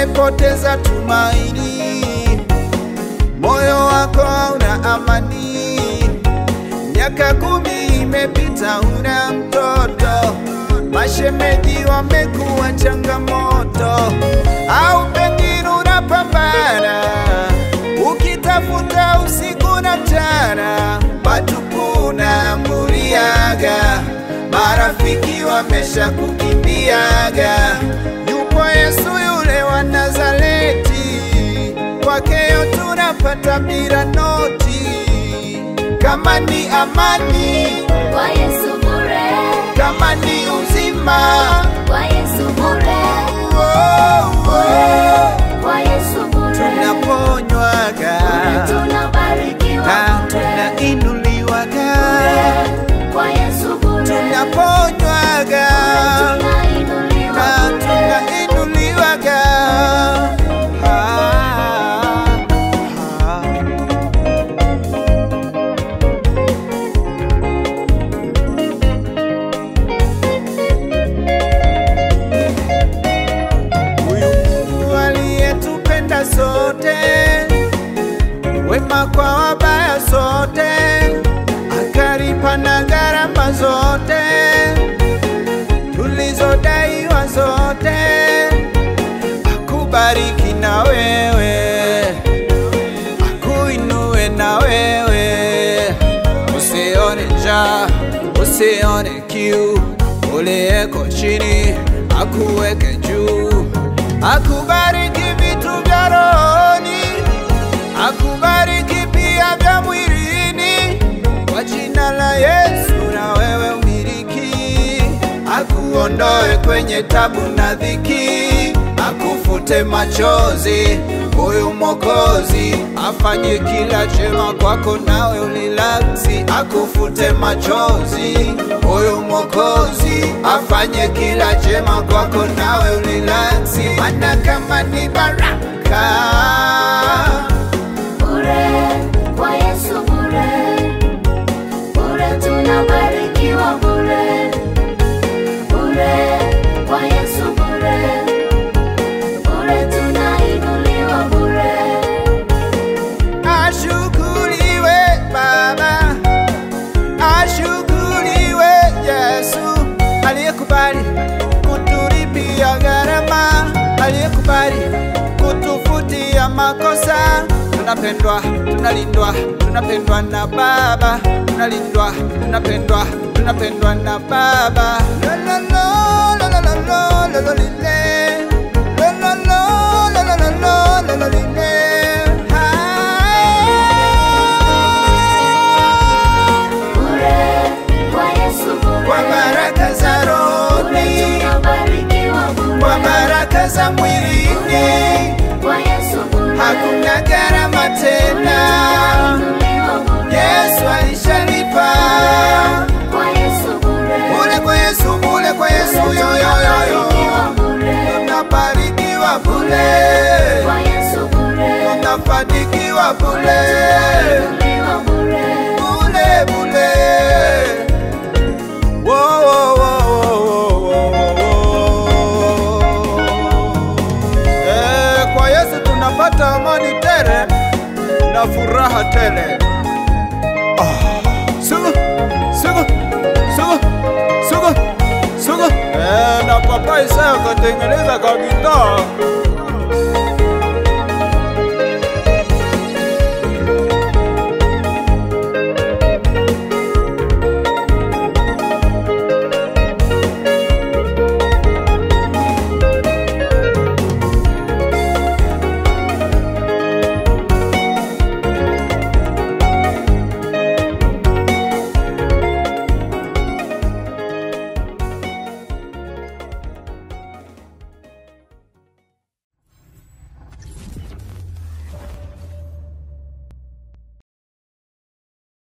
umepoteza tumaini, moyo wako hauna amani. Miaka 10 imepita, una mtoto, mashemeji wamekuwa changamoto, au pengine unapambana ukitafuta usiku na mchana, watu kuna muriaga, marafiki wamesha kukimbiaga. Yupo Yesu yule wa Nazareti, kwakeyo tunapata bila noti. Kama ni amani, kwa Yesu bure. Kama ni uzima, kwa Yesu bure. Kwa Yesu bure. Tunaponywaga, tunabarikiwa, na tunainuliwaga. Kwa Yesu bure. Tunaponywaga, na tunainuliwaga. Sote wema kwa wabaya sote, akalipa na gharama zote tulizodaiwa zote. Akubariki na wewe, akuinue na wewe, usione njaa, usione kiu, uliyeko chini akuweke juu. Akubariki vitu vya rohoni, akubariki pia vya mwilini, kwa jina la Yesu na wewe umiliki. Akuondoe kwenye tabu na dhiki, akufute machozi. Huyu Mwokozi afanye kila jema kwako, nawe ulilaksi. Akufute machozi. Huyu Mwokozi afanye kila jema kwako, nawe ulilaksi. Maana kama ni baraka bure, kwa Yesu bure. Bure tunabarikiwa bure. Bure, kwa Yesu bure. Bure tunainuliwa bure. Ashukuriwe Baba, ashukuriwe Yesu, aliyekubali kutulipia gharama, aliyekubali kutufutia makosa. Tunapendwa, tunalindwa, tunapendwa na Baba. Tunalindwa, tunapendwa, tunapendwa na Baba. La la la la la la la la lile. La la la la la la la la lile. Bure, kwa Yesu bure. Kwa baraka za rohoni, kwa baraka za mwilini, kwa Yesu bure. hakuna gharama tena. Yesu alishalipa. Kwa Yesu bure. Bure kwa Yesu, bure kwa Yesu, yo yo yo yo. Tunabarikiwa bure. Kwa Yesu bure. Tunafanikiwa bure. Bure bure. Wo wo wo wo wo. Kwa Yesu tunapata amani tele na furaha tele. Sugu, sugu, sugu, sugu, sugu. Na Papa Isaya katengeneza kabisa.